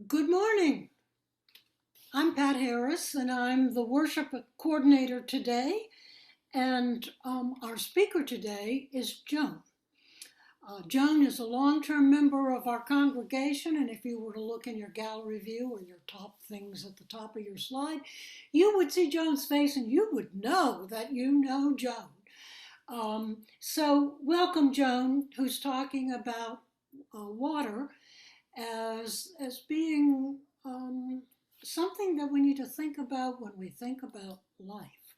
Good morning. I'm Pat Harris, and I'm the worship coordinator today. And our speaker today is Joan. Joan is a long term member of our congregation, and if you were to look in your gallery view or your top things at the top of your slide, you would see Joan's face and you would know that you know Joan. So, welcome, Joan, who's talking about water as being something that we need to think about when we think about life.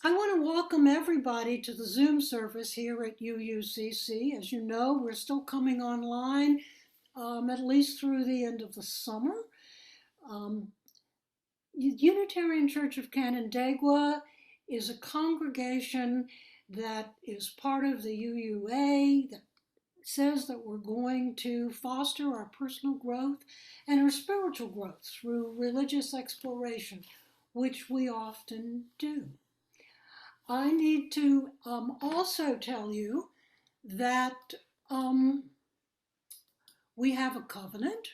I want to welcome everybody to the Zoom service here at UUCC. As you know, we're still coming online at least through the end of the summer. Um, Unitarian Church of Canandaigua is a congregation that is part of the UUA, that says that we're going to foster our personal growth and our spiritual growth through religious exploration, which we often do. I need to also tell you that we have a covenant,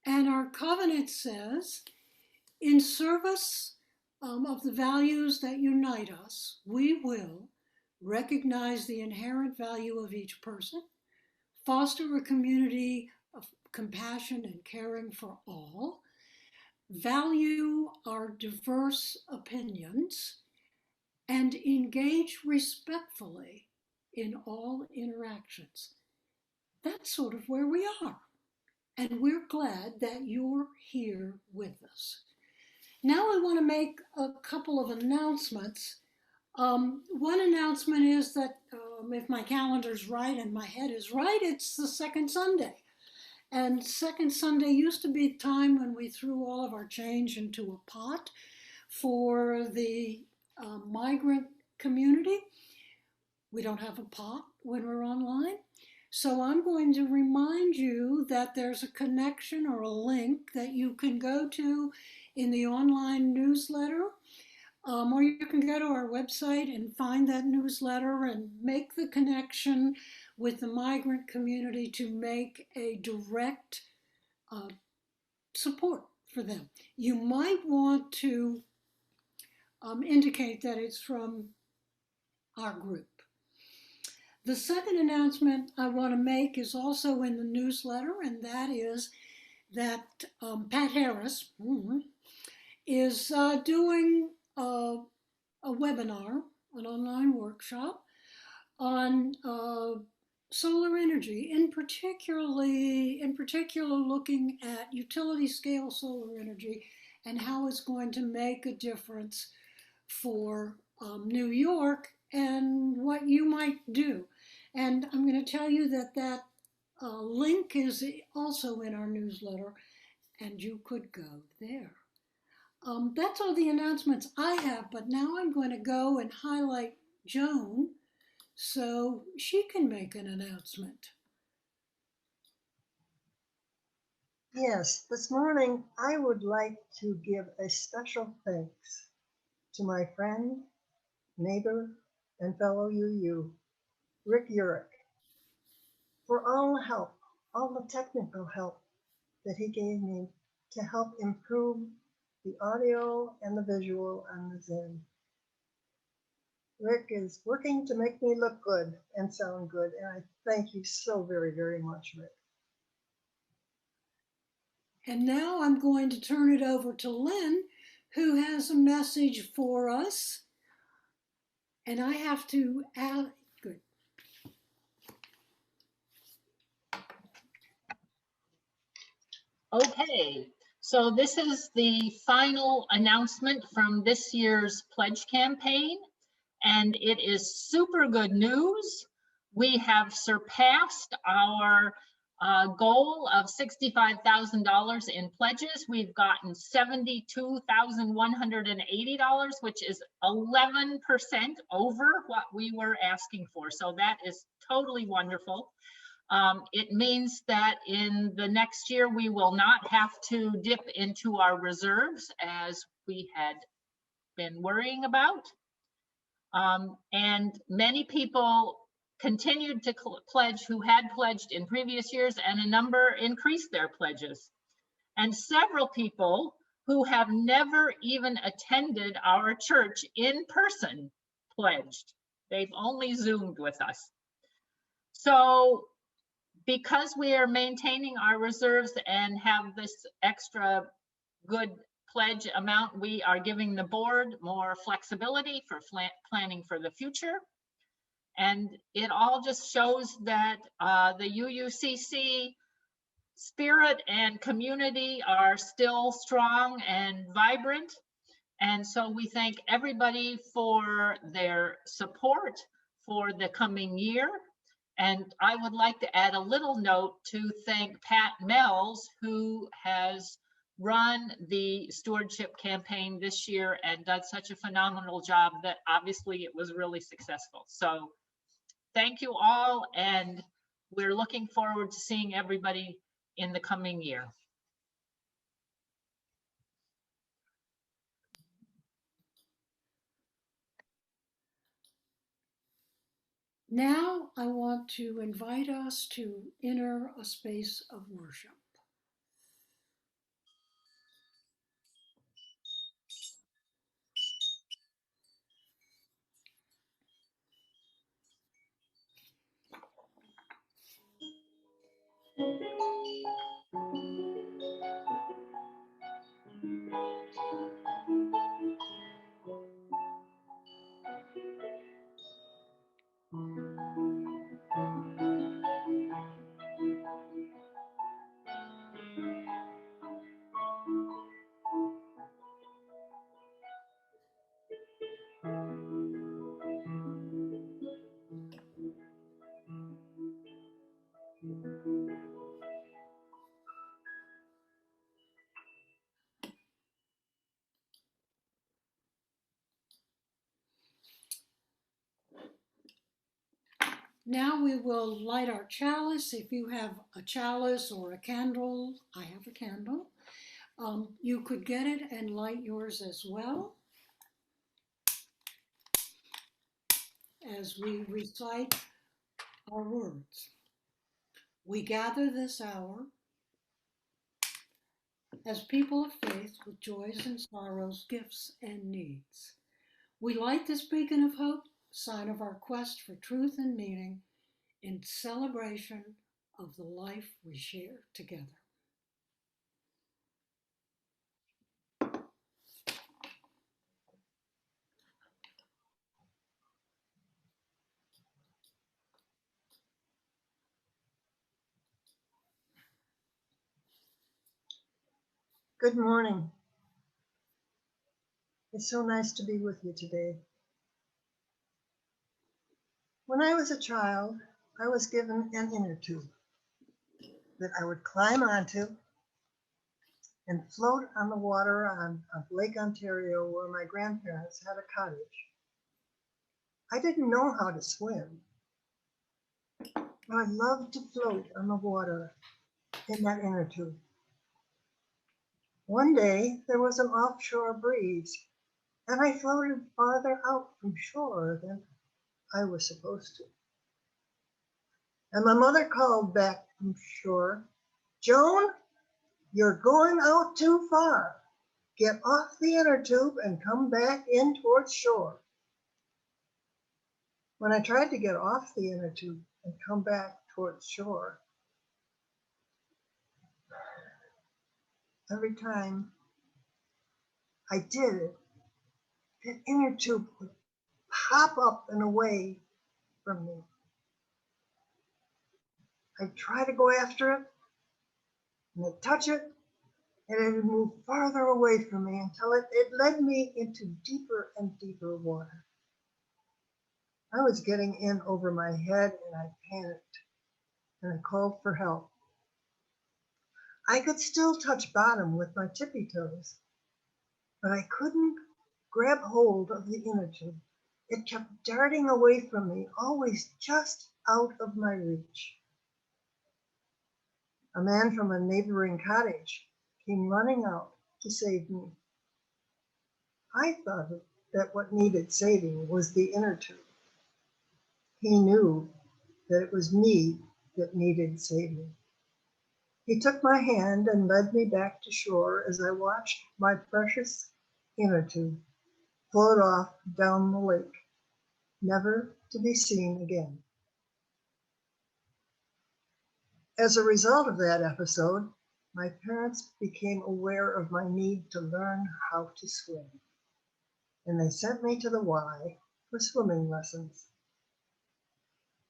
and our covenant says, in service of the values that unite us, we will recognize the inherent value of each person, foster a community of compassion and caring for all, value our diverse opinions, and engage respectfully in all interactions. That's sort of where we are. And we're glad that you're here with us. Now I want to make a couple of announcements. One announcement is that if my calendar's right and my head is right, it's the second Sunday. And second Sunday used to be a time when we threw all of our change into a pot for the migrant community. We don't have a pot when we're online. So I'm going to remind you that there's a connection or a link that you can go to in the online newsletter, or you can go to our website and find that newsletter and make the connection with the migrant community to make a direct support for them. You might want to indicate that it's from our group. The second announcement I want to make is also in the newsletter, and that is that Pat Harris is doing a webinar, an online workshop on solar energy, in particular looking at utility scale solar energy and how it's going to make a difference for New York and what you might do. And I'm going to tell you that that link is also in our newsletter, and you could go there. That's all the announcements I have, but now I'm going to go and highlight Joan so she can make an announcement. Yes, this morning I would like to give a special thanks to my friend, neighbor, and fellow UU, Rick Urich, for all the help, all the technical help that he gave me to help improve the audio and the visual on the Zoom. Rick is working to make me look good and sound good, and I thank you so very, very much, Rick. And now I'm going to turn it over to Lynn, who has a message for us. And I have to add, good. Okay, so this is the final announcement from this year's pledge campaign, and it is super good news. We have surpassed our goal of $65,000 in pledges. We've gotten $72,180, which is 11% over what we were asking for. So that is totally wonderful. It means that in the next year, we will not have to dip into our reserves as we had been worrying about. And many people continued to pledge who had pledged in previous years, and a number increased their pledges. And several people who have never even attended our church in person pledged. They've only Zoomed with us. So because we are maintaining our reserves and have this extra good pledge amount, we are giving the board more flexibility for planning for the future. And it all just shows that the UUCC spirit and community are still strong and vibrant. And so we thank everybody for their support for the coming year. And I would like to add a little note to thank Pat Mells, who has run the stewardship campaign this year and done such a phenomenal job that obviously it was really successful. So thank you all, and we're looking forward to seeing everybody in the coming year. Now I want to invite us to enter a space of worship. Now we will light our chalice. If you have a chalice or a candle, I have a candle. You could get it and light yours as well as we recite our words. We gather this hour as people of faith with joys and sorrows, gifts and needs. We light this beacon of hope, sign of our quest for truth and meaning, in celebration of the life we share together. Good morning. It's so nice to be with you today. When I was a child, I was given an inner tube that I would climb onto and float on the water on Lake Ontario, where my grandparents had a cottage. I didn't know how to swim, but I loved to float on the water in that inner tube. One day there was an offshore breeze, and I floated farther out from shore than I was supposed to. And my mother called back from shore, "Joan, you're going out too far. Get off the inner tube and come back in towards shore." When I tried to get off the inner tube and come back towards shore, every time I did it, that inner tube would pop up and away from me. I'd try to go after it, and I'd touch it, and it would move farther away from me until it led me into deeper and deeper water. I was getting in over my head, and I panicked, and I called for help. I could still touch bottom with my tippy toes, but I couldn't grab hold of the inner tube. It kept darting away from me, always just out of my reach. A man from a neighboring cottage came running out to save me. I thought that what needed saving was the inner tube. He knew that it was me that needed saving. He took my hand and led me back to shore as I watched my precious inner tube float off down the lake, never to be seen again. As a result of that episode, my parents became aware of my need to learn how to swim, and they sent me to the Y for swimming lessons.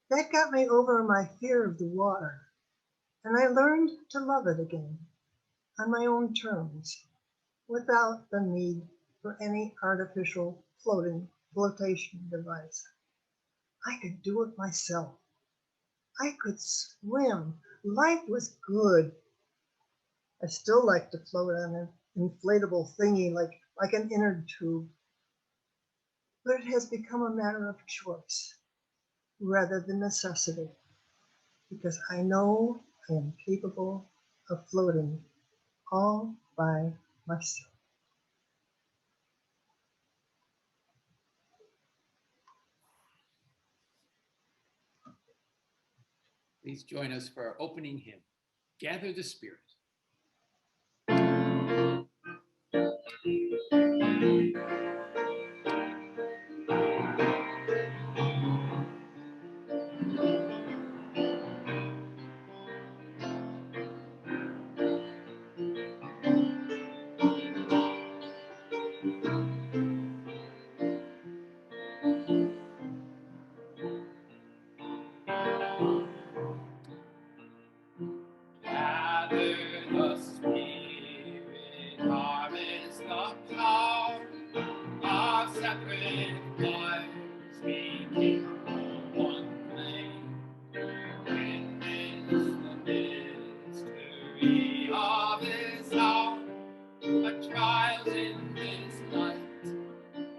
That got me over my fear of the water, and I learned to love it again on my own terms, without the need for any artificial flotation device. I could do it myself. I could swim. Life was good. I still like to float on an inflatable thingy like an inner tube, but it has become a matter of choice rather than necessity, because I know I am capable of floating all by myself. Please join us for our opening hymn, Gather the Spirit. Gather the Spirit, harvest the power of separate lives, speaking one flame. Witness the mystery of His hour, a trials in this light,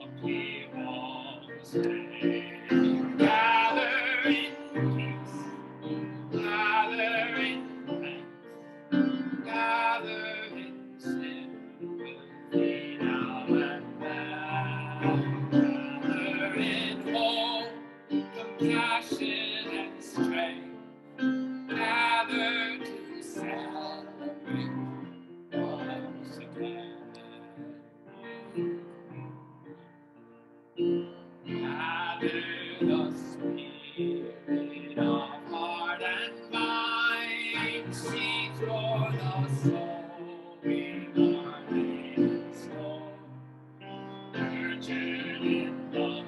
a plea of stay. Gather in peace, gather in thanks, gather in sympathy now and then. Gather in hope, compassion and strength. Gather to celebrate once again. Gather the Spirit of heart and mind, seeds for the soul, regarding soul, nurtured in love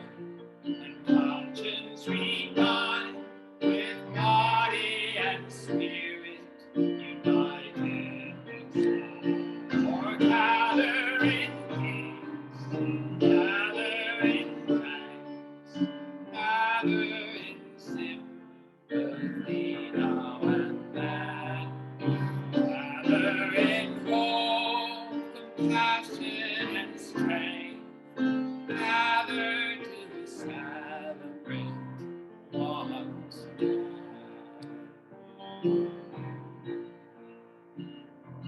and conscience refined, with body and spirit united with soul. Or gather in peace, gather in thanks, gather in sympathy now and then. Gather in hope, compassion and strength. Gather to celebrate once again.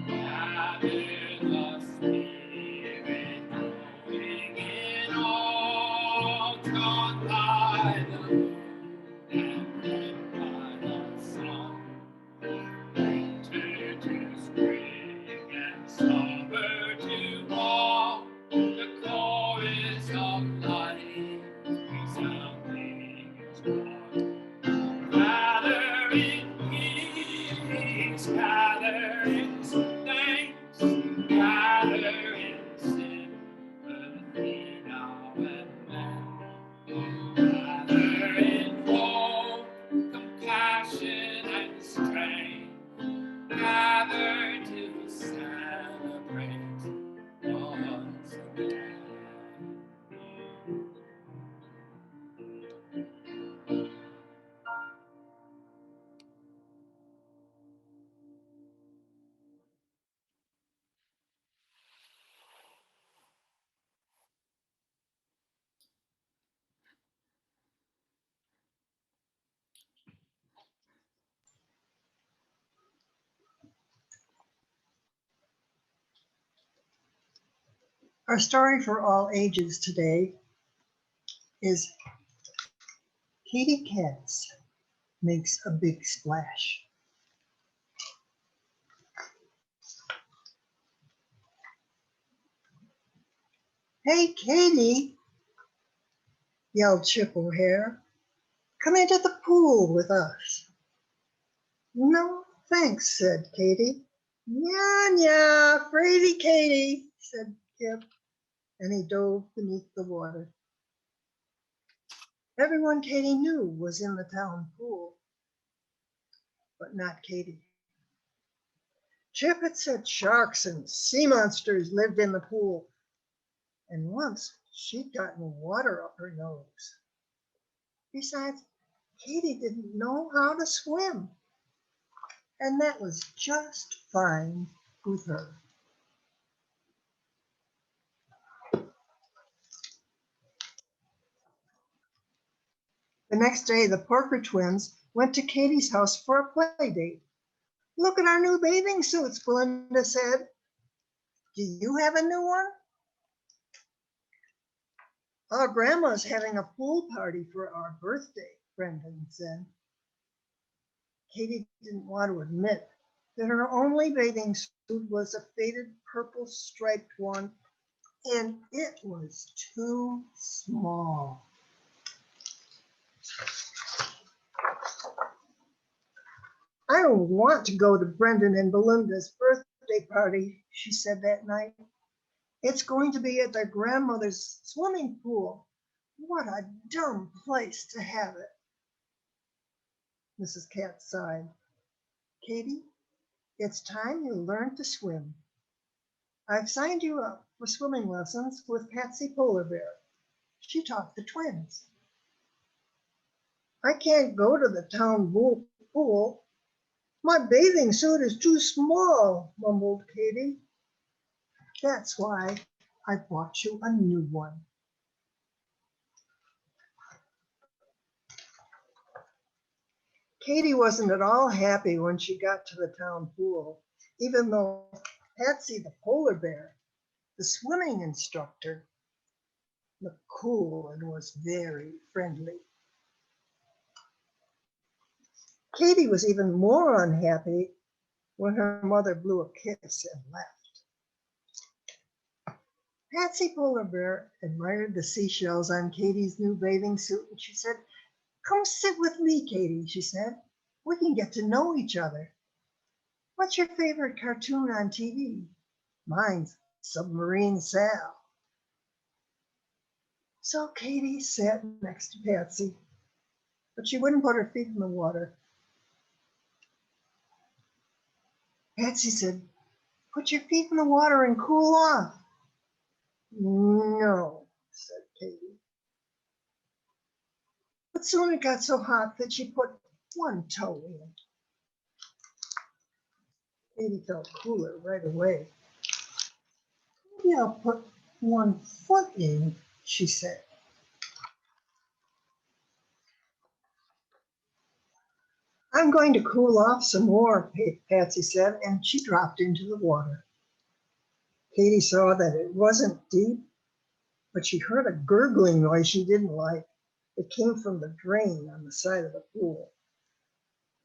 Gather the Spirit, moving in all, drawn by the moon and led by the sun. Winter to spring and summer to fall, the chorus of life resounding its call. Gather in peace, gather in thanks, gather in sympathy now and then. Gather in hope, compassion and strength. Gather to celebrate once again. Our story for all ages today is Katie Katz, makes a big splash. Hey, Katie, yelled Chip O'Hare, come into the pool with us. No, thanks, said Katie. Nya, fraidy Katie, said Kip, and he dove beneath the water. Everyone Katie knew was in the town pool, but not Katie. Chip had said sharks and sea monsters lived in the pool, and once she'd gotten water up her nose. Besides, Katie didn't know how to swim, and that was just fine with her. The next day, the Porker twins went to Katie's house for a play date. Look at our new bathing suits, Belinda said. Do you have a new one? Our grandma's having a pool party for our birthday, Brendan said. Katie didn't want to admit that her only bathing suit was a faded purple striped one, and it was too small. I don't want to go to Brendan and Belinda's birthday party, she said that night. It's going to be at their grandmother's swimming pool. What a dumb place to have it. Mrs. Cat sighed. Katie, it's time you learned to swim. I've signed you up for swimming lessons with Patsy Polar Bear. She taught the twins. I can't go to the town pool. My bathing suit is too small, mumbled Katie. That's why I bought you a new one. Katie wasn't at all happy when she got to the town pool, even though Patsy the polar bear, the swimming instructor, looked cool and was very friendly. Katie was even more unhappy when her mother blew a kiss and left. Patsy Polar Bear admired the seashells on Katie's new bathing suit, and she said, come sit with me, Katie, she said. We can get to know each other. What's your favorite cartoon on TV? Mine's Submarine Sal. So Katie sat next to Patsy, but she wouldn't put her feet in the water. Patsy said, put your feet in the water and cool off. No, said Katie. But soon it got so hot that she put one toe in. Katie felt cooler right away. Maybe I'll put one foot in, she said. I'm going to cool off some more, Patsy said, and she dropped into the water. Katie saw that it wasn't deep, but she heard a gurgling noise she didn't like. It came from the drain on the side of the pool.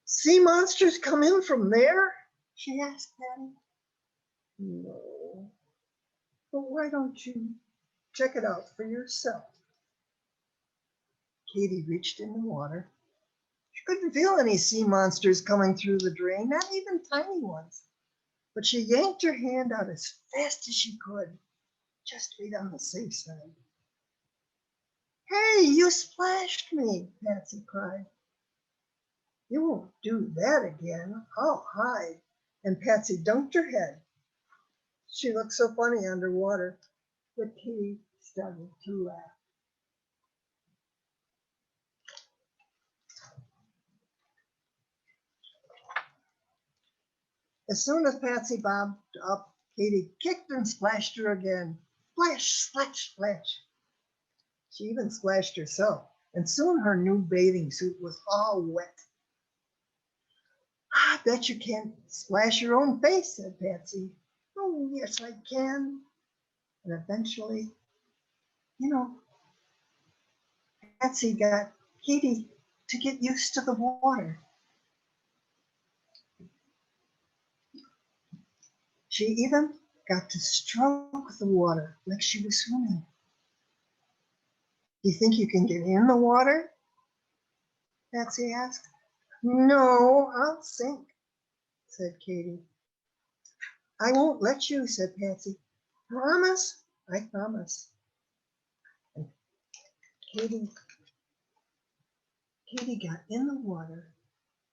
Sea monsters come in from there? She asked Patty. No, but why don't you check it out for yourself? Katie reached in the water. She couldn't feel any sea monsters coming through the drain, not even tiny ones. But she yanked her hand out as fast as she could, just to be on the safe side. Hey, you splashed me, Patsy cried. You won't do that again. I'll hide. And Patsy dunked her head. She looked so funny underwater that Katie started to laugh. As soon as Patsy bobbed up, Katie kicked and splashed her again. Splash, splash, splash. She even splashed herself, and soon her new bathing suit was all wet. I bet you can't splash your own face, said Patsy. Oh, yes, I can. And eventually, Patsy got Katie to get used to the water. She even got to stroke the water like she was swimming. Do you think you can get in the water? Patsy asked. No, I'll sink, said Katie. I won't let you, said Patsy. Promise? I promise. And Katie got in the water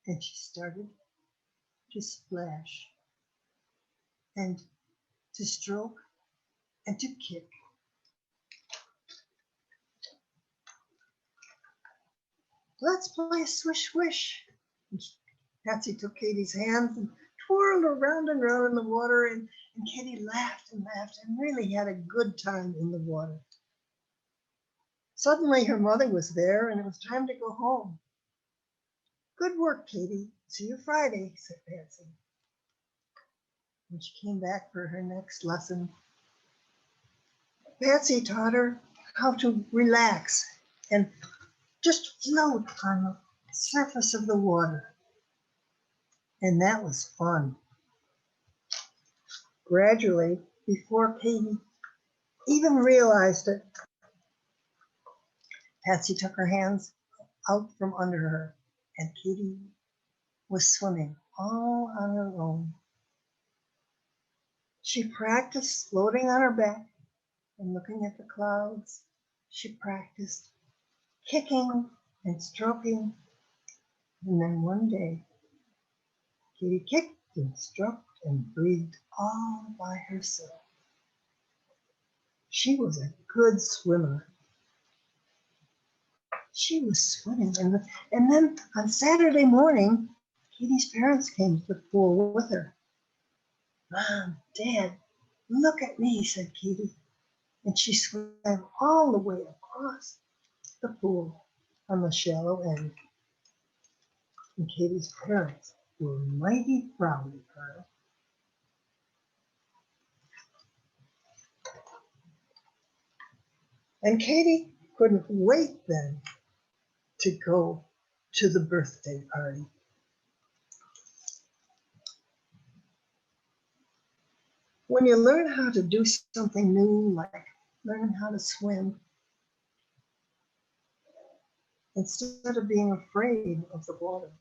and she started to splash and to stroke and to kick. Let's play swish swish. And Patsy took Katie's hands and twirled around and around in the water, and Katie laughed and laughed and really had a good time in the water. Suddenly her mother was there and it was time to go home. Good work, Katie. See you Friday, said Patsy. When she came back for her next lesson, Patsy taught her how to relax and just float on the surface of the water. And that was fun. Gradually, before Katie even realized it, Patsy took her hands out from under her, and Katie was swimming all on her own. She practiced floating on her back and looking at the clouds. She practiced kicking and stroking. And then one day, Katie kicked and stroked and breathed all by herself. She was a good swimmer. She was swimming. And then on Saturday morning, Katie's parents came to the pool with her. Mom, Dad, look at me, said Katie. And she swam all the way across the pool on the shallow end. And Katie's parents were mighty proud of her. And Katie couldn't wait then to go to the birthday party. When you learn how to do something new, like learning how to swim, instead of being afraid of the water,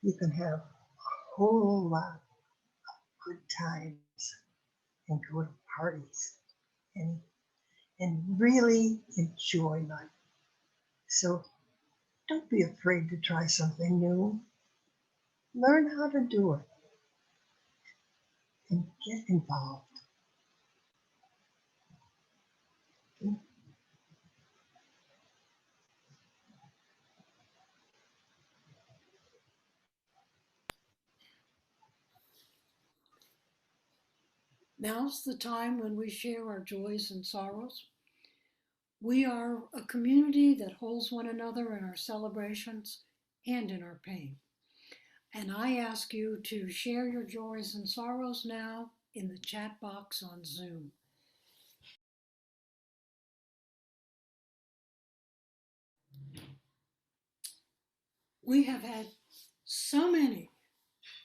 you can have a whole lot of good times and go to parties and really enjoy life. So don't be afraid to try something new. Learn how to do it and get involved. Now's the time when we share our joys and sorrows. We are a community that holds one another in our celebrations and in our pain. And I ask you to share your joys and sorrows now in the chat box on Zoom. We have had so many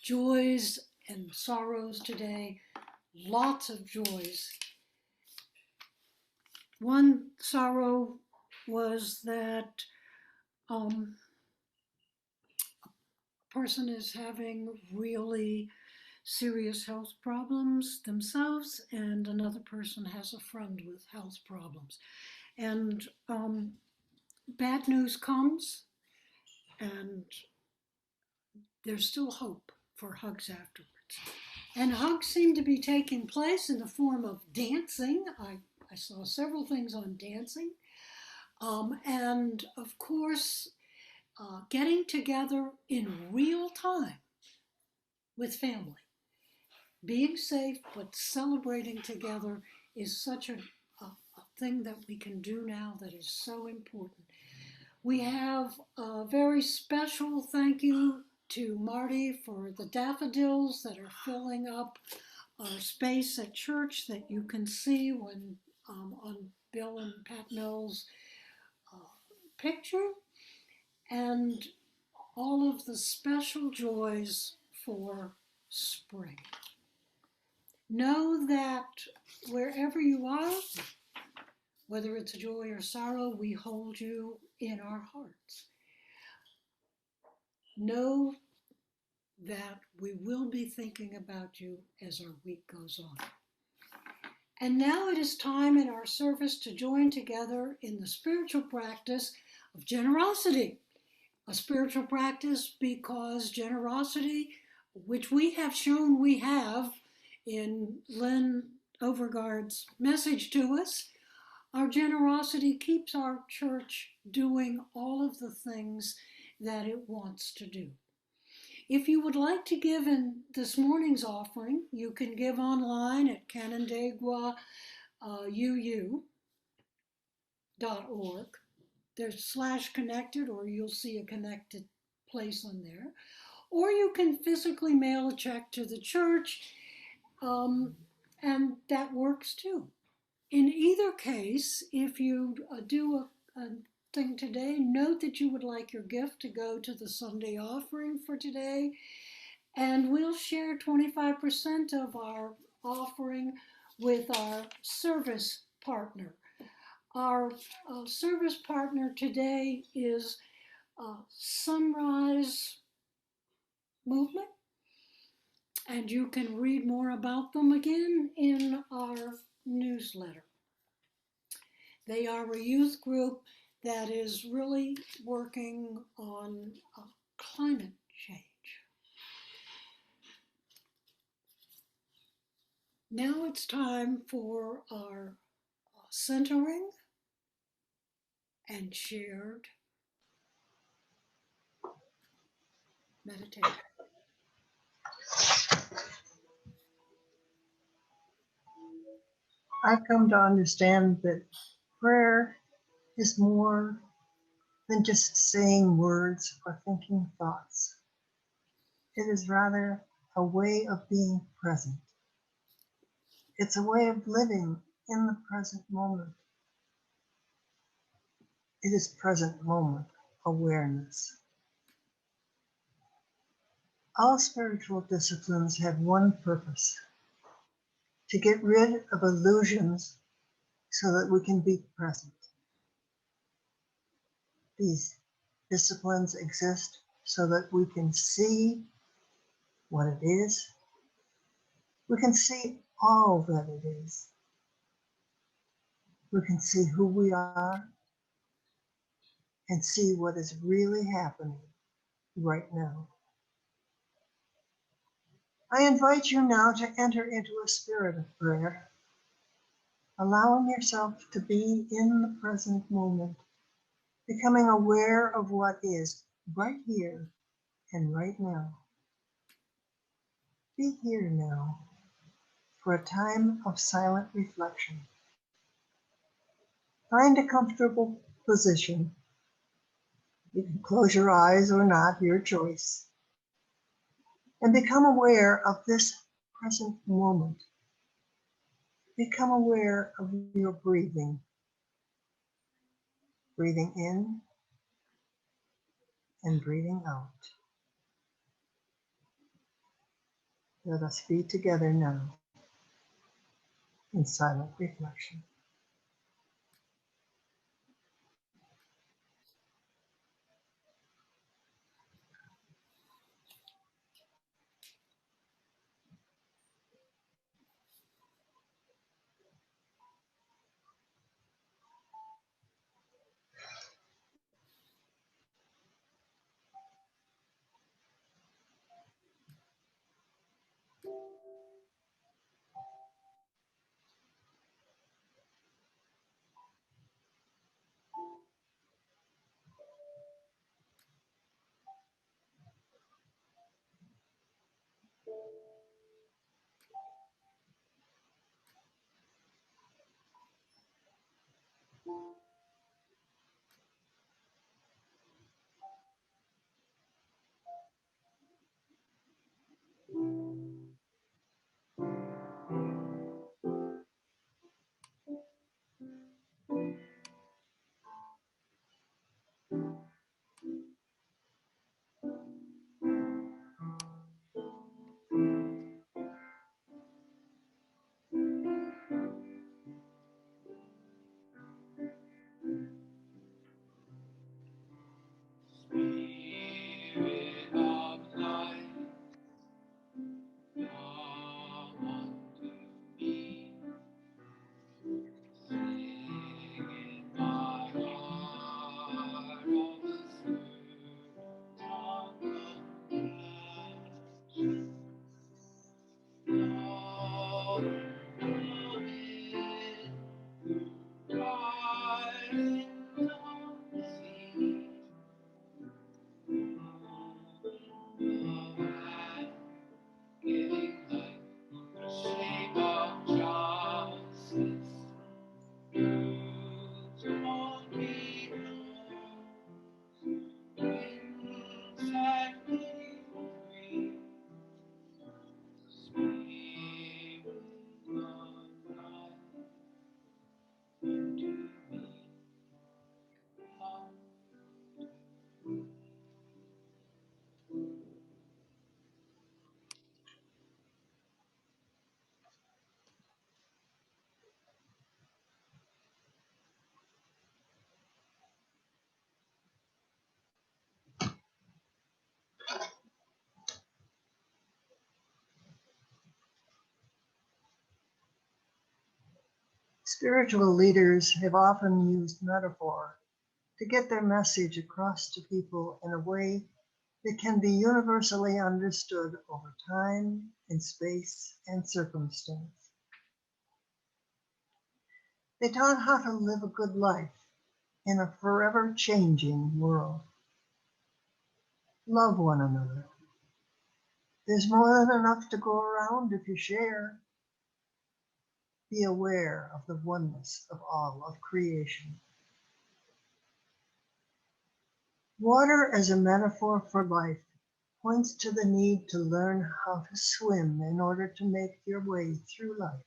joys and sorrows today, lots of joys. One sorrow was that a person is having really serious health problems themselves, and another person has a friend with health problems. And bad news comes, and there's still hope for hugs afterwards. And hugs seem to be taking place in the form of dancing. I saw several things on dancing. And of course, getting together in real time with family. Being safe but celebrating together is such a thing that we can do now that is so important. We have a very special thank you to Marty for the daffodils that are filling up our space at church that you can see when on Bill and Pat Mills' picture. and all of the special joys for spring. Know that wherever you are, whether it's joy or sorrow, we hold you in our hearts. Know that we will be thinking about you as our week goes on. And now it is time in our service to join together in the spiritual practice of generosity. A spiritual practice because generosity, which we have shown we have in Lynn Overgaard's message to us, our generosity keeps our church doing all of the things that it wants to do. If you would like to give in this morning's offering, you can give online at canandaigua.uu.org. There's /connected, or you'll see a connected place on there. Or you can physically mail a check to the church, and that works too. In either case, if you do a thing today, note that you would like your gift to go to the Sunday offering for today, and we'll share 25% of our offering with our service partner. Our service partner today is Sunrise Movement, and you can read more about them again in our newsletter. They are a youth group that is really working on climate change. Now it's time for our centering and shared meditation. I've come to understand that prayer is more than just saying words or thinking thoughts. It is rather a way of being present. It's a way of living in the present moment. It is present moment awareness. All spiritual disciplines have one purpose: to get rid of illusions so that we can be present. These disciplines exist so that we can see what it is. We can see all that it is. We can see who we are and see what is really happening right now. I invite you now to enter into a spirit of prayer, allowing yourself to be in the present moment, becoming aware of what is right here and right now. Be here now for a time of silent reflection. Find a comfortable position. You can close your eyes or not, your choice. And become aware of this present moment. Become aware of your breathing. Breathing in and breathing out. Let us be together now in silent reflection. Spiritual leaders have often used metaphor to get their message across to people in a way that can be universally understood over time and space and circumstance. They taught how to live a good life in a forever changing world. Love one another. There's more than enough to go around if you share. Be aware of the oneness of all of creation. Water as a metaphor for life points to the need to learn how to swim in order to make your way through life.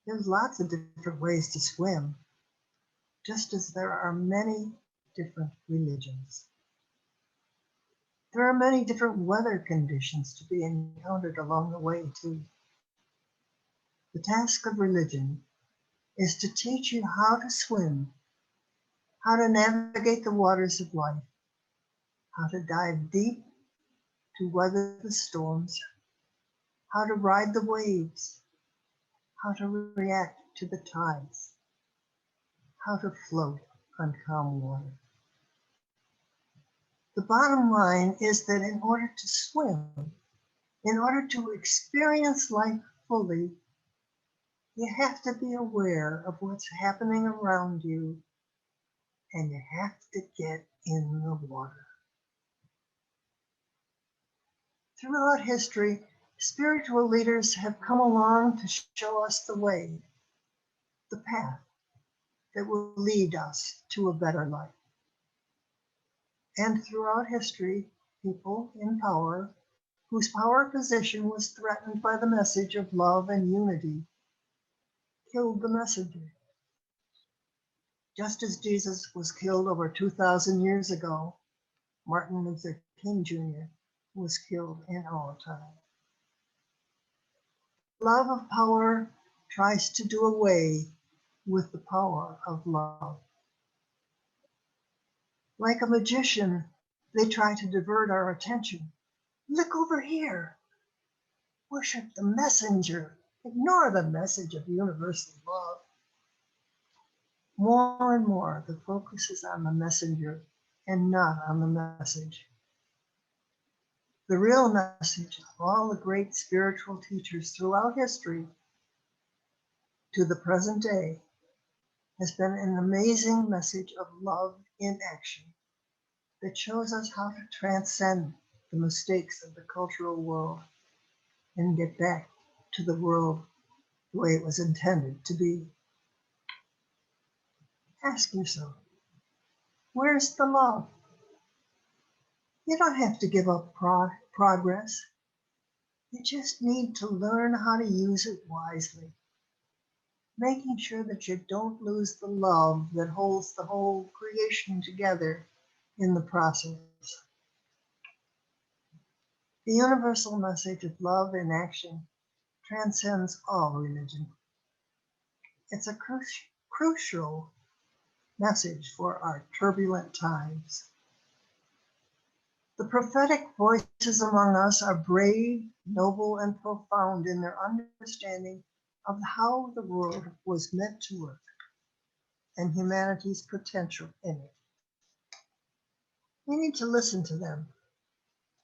There's lots of different ways to swim, just as there are many different religions. There are many different weather conditions to be encountered along the way, too. The task of religion is to teach you how to swim, how to navigate the waters of life, how to dive deep to weather the storms, how to ride the waves, how to react to the tides, how to float on calm water. The bottom line is that in order to swim, in order to experience life fully, you have to be aware of what's happening around you, and you have to get in the water. Throughout history, spiritual leaders have come along to show us the way, the path that will lead us to a better life. And throughout history, people in power, whose power position was threatened by the message of love and unity, killed the messenger. Just as Jesus was killed over 2,000 years ago, Martin Luther King Jr. was killed in our time. Love of power tries to do away with the power of love. Like a magician, they try to divert our attention. Look over here. Worship the messenger. Ignore the message of universal love. More and more, the focus is on the messenger and not on the message. The real message of all the great spiritual teachers throughout history to the present day has been an amazing message of love in action that shows us how to transcend the mistakes of the cultural world and get back to the world the way it was intended to be. Ask yourself, where's the love? You don't have to give up progress. You just need to learn how to use it wisely, making sure that you don't lose the love that holds the whole creation together in the process. The universal message of love in action transcends all religion. It's a crucial message for our turbulent times. The prophetic voices among us are brave, noble, and profound in their understanding of how the world was meant to work and humanity's potential in it. We need to listen to them,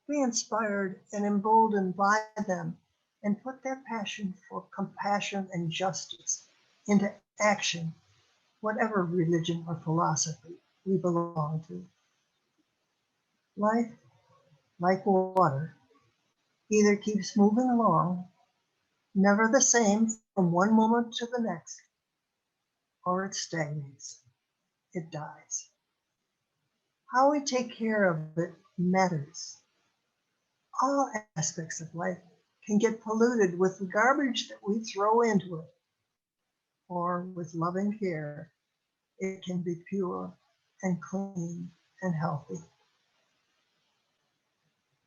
be inspired and emboldened by them, and put their passion for compassion and justice into action, whatever religion or philosophy we belong to. Life, like water, either keeps moving along, never the same from one moment to the next, or it stagnates, it dies. How we take care of it matters. All aspects of life can get polluted with the garbage that we throw into it, or with loving care, it can be pure and clean and healthy.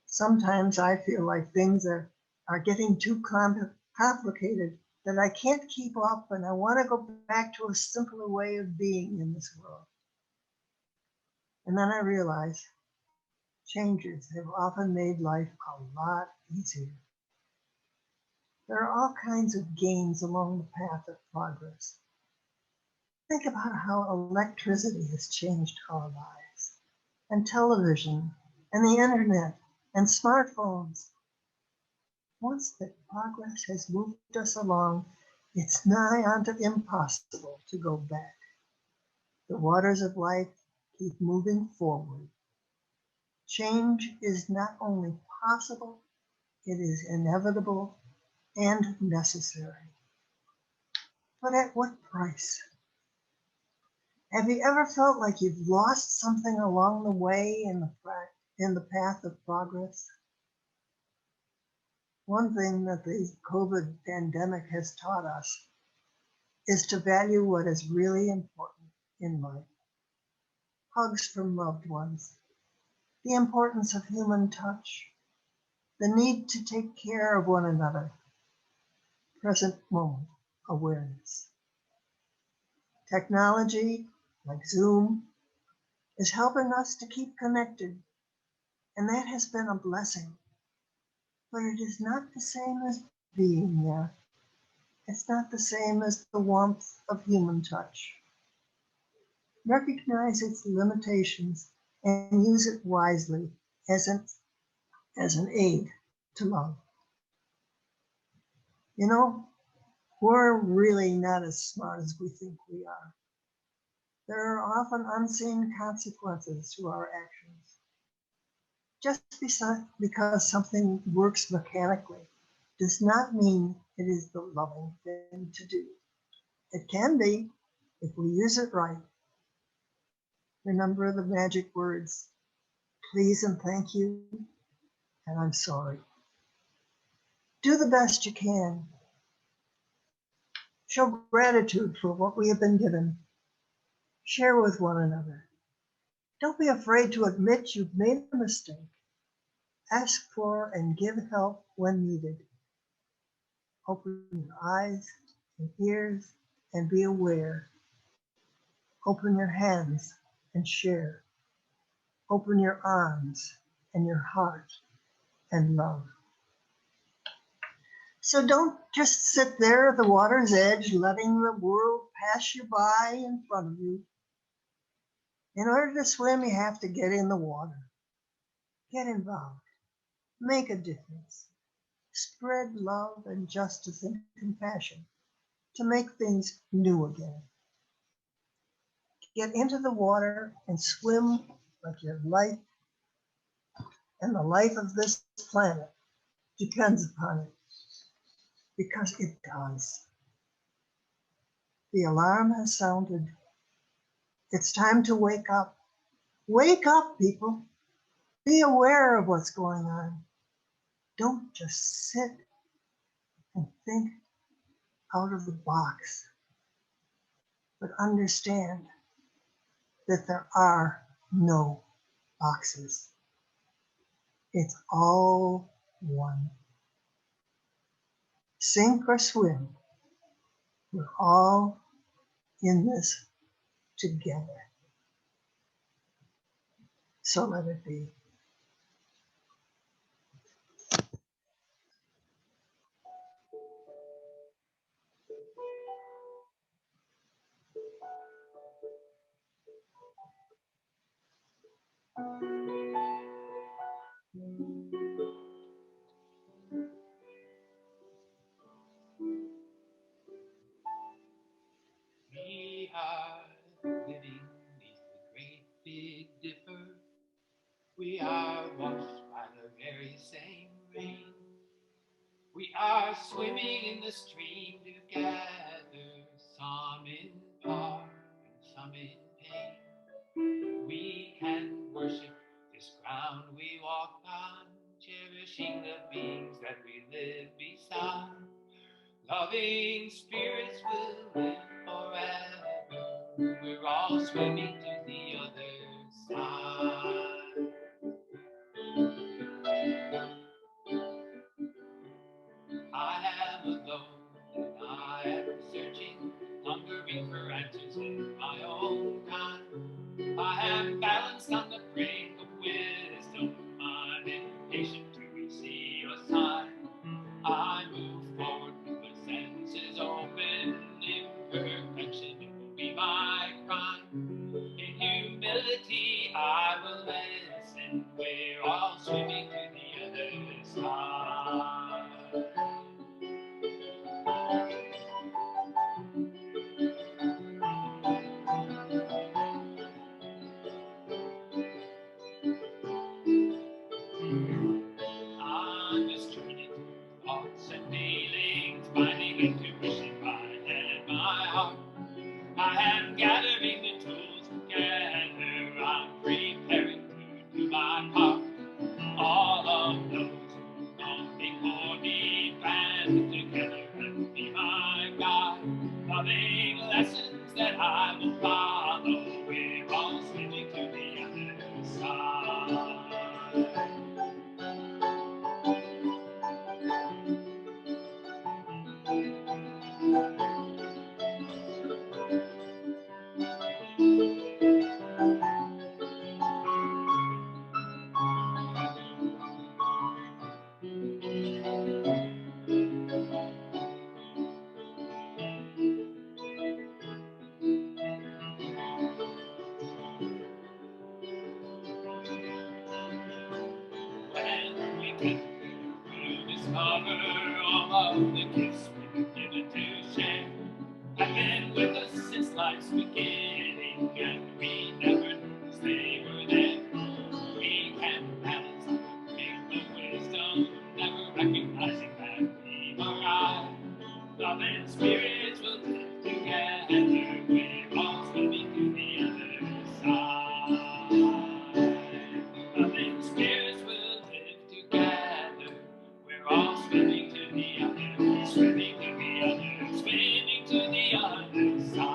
Sometimes I feel like things are getting too complicated that I can't keep up, and I want to go back to a simpler way of being in this world. And then I realize changes have often made life a lot easier. There are all kinds of gains along the path of progress. Think about how electricity has changed our lives, and television, and the internet, and smartphones. Once that progress has moved us along, it's nigh onto impossible to go back. The waters of life keep moving forward. Change is not only possible, it is inevitable and necessary. But at what price? Have you ever felt like you've lost something along the way in the path of progress? One thing that the COVID pandemic has taught us is to value what is really important in life. Hugs from loved ones, the importance of human touch, the need to take care of one another, present moment awareness. Technology, like Zoom, is helping us to keep connected, and that has been a blessing. But it is not the same as being there. It's not the same as the warmth of human touch. Recognize its limitations and use it wisely as an aid to love. You know, we're really not as smart as we think we are. There are often unseen consequences to our actions. Just because something works mechanically does not mean it is the loving thing to do. It can be if we use it right. Remember the magic words, please and thank you, and I'm sorry. Do the best you can. Show gratitude for what we have been given. Share with one another. Don't be afraid to admit you've made a mistake. Ask for and give help when needed. Open your eyes and ears and be aware. Open your hands and share. Open your arms and your heart and love. So don't just sit there at the water's edge, letting the world pass you by in front of you. In order to swim, you have to get in the water. Get involved. Make a difference. Spread love and justice and compassion to make things new again. Get into the water and swim like your life and the life of this planet depends upon it, because it does. The alarm has sounded. It's time to wake up. Wake up, people. Be aware of what's going on. Don't just sit and think out of the box, but understand that there are no boxes. It's all one. Sink or swim, we're all in this together. So let it be. We are living beneath the great big dipper. We are washed by the very same rain. We are swimming in the stream together, some in power and some in pain. We can worship this ground we walk on, cherishing the beings that we live beside. Loving spirits will live forever. We're all swimming to the other side. I am alone and I am searching, hungering for answers in my own time. I am balanced on the brink of wisdom. I'm impatient to receive a sign. I move forward then we're all swimming to the other side. I'm just journeying through thoughts and feelings, finding intuition right in my heart. I am gathering the tools together, I'm preparing to do my part. All of those who gone before me, banded together and be my God. Loving lessons that I will follow, we're all swimming to the other side. When we get there, we'll discover all of the gifts we've been given to share. Have been with us since life's beginning, and we never noticed they were there. We can balance our faith and wisdom, never recognizing that we arrive. Love and spirits will live together, we're all swimming to the other side. Love and spirits will live together, we're all swimming to the other, swimming to the other, swimming to the other side.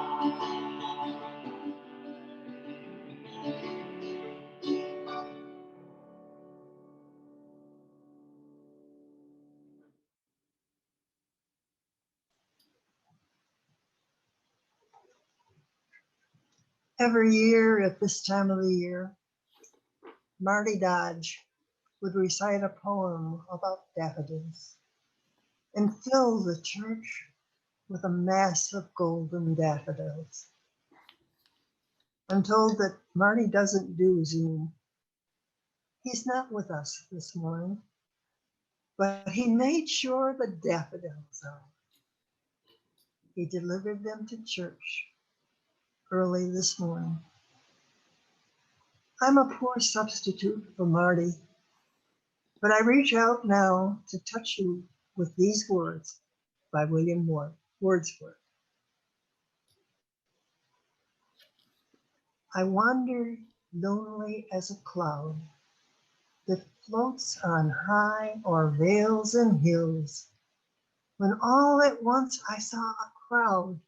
Every year at this time of the year, Marty Dodge would recite a poem about daffodils and fill the church with a mass of golden daffodils. I'm told that Marty doesn't do Zoom. He's not with us this morning, but he made sure the daffodils are. He delivered them to church early this morning. I'm a poor substitute for Marty, but I reach out now to touch you with these words by William Wordsworth. I wander lonely as a cloud that floats on high o'er vales and hills, when all at once I saw a crowd,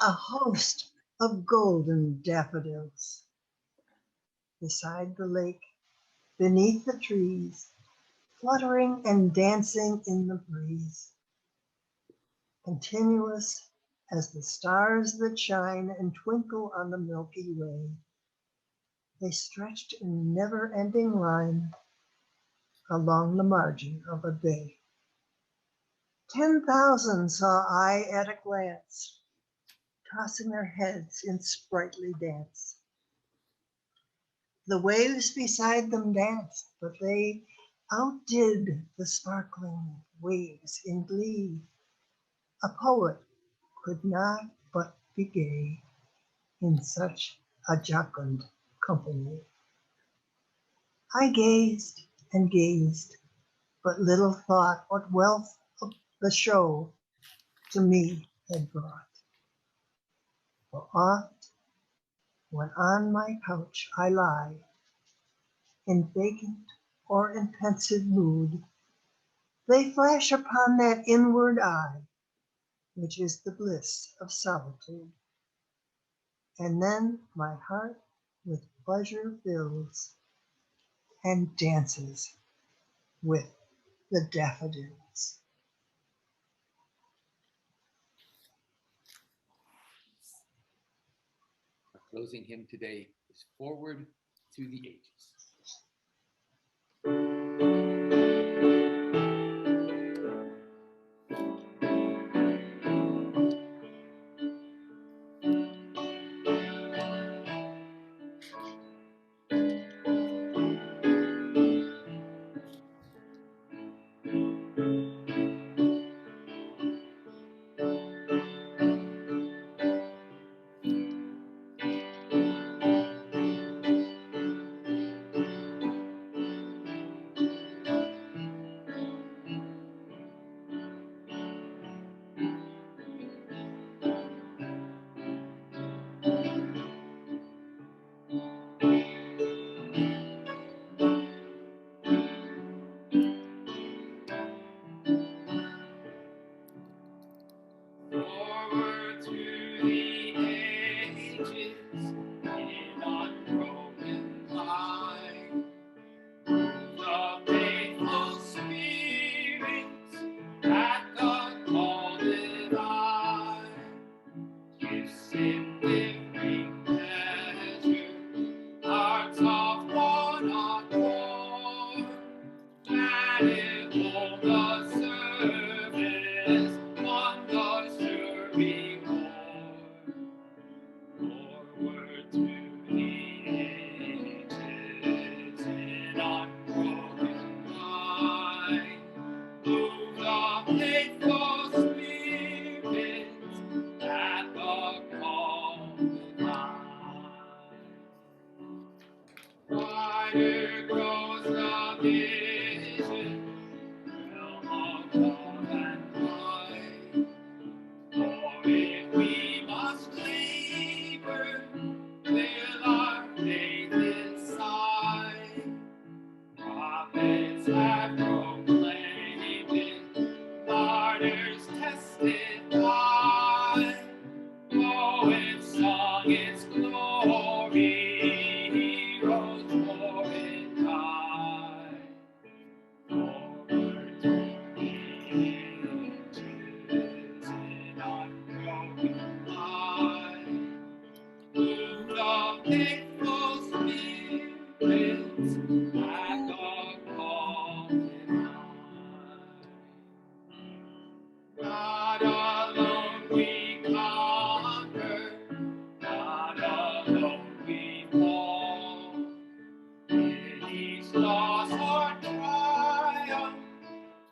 a host of golden daffodils. Beside the lake, beneath the trees, fluttering and dancing in the breeze, continuous as the stars that shine and twinkle on the Milky Way. They stretched in never-ending line along the margin of a bay. 10,000 saw I at a glance, tossing their heads in sprightly dance. The waves beside them danced, but they outdid the sparkling waves in glee. A poet could not but be gay in such a jocund company. I gazed and gazed, but little thought what wealth of the show to me had brought. For oft, when on my couch I lie, in vacant or in pensive mood, they flash upon that inward eye, which is the bliss of solitude. And then my heart with pleasure fills and dances with the daffodils. Our closing hymn today is Forward to the Ages. Wider grows the vision, realm of love and light. For if we must labor, will our faith inside. Prophets have proclaimed it, martyrs testify. Poets sung its glory, heroes bore it high. Forward toward the ages in unbroken line. Move the faithful spirits at the call divine. Not alone we conquer, not alone we fall. In each loss or triumph,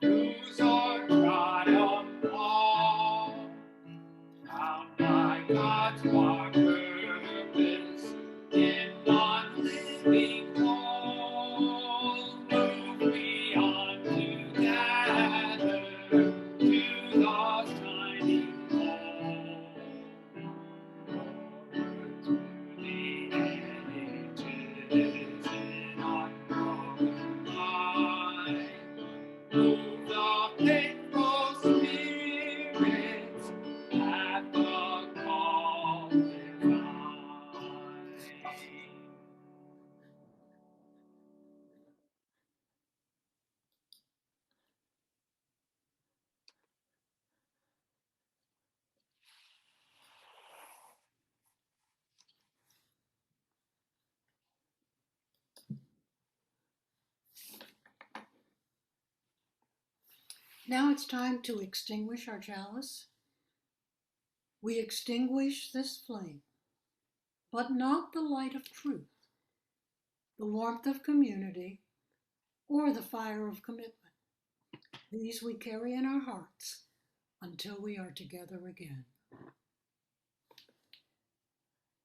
lose or triumph all. Bound by God's marked purpose in one living whole, move we on together to the shining goal. Forward to the ages in unbroken line. Move the faithful spirits at the call divine. Now it's time to extinguish our chalice. We extinguish this flame, but not the light of truth, the warmth of community, or the fire of commitment. These we carry in our hearts until we are together again.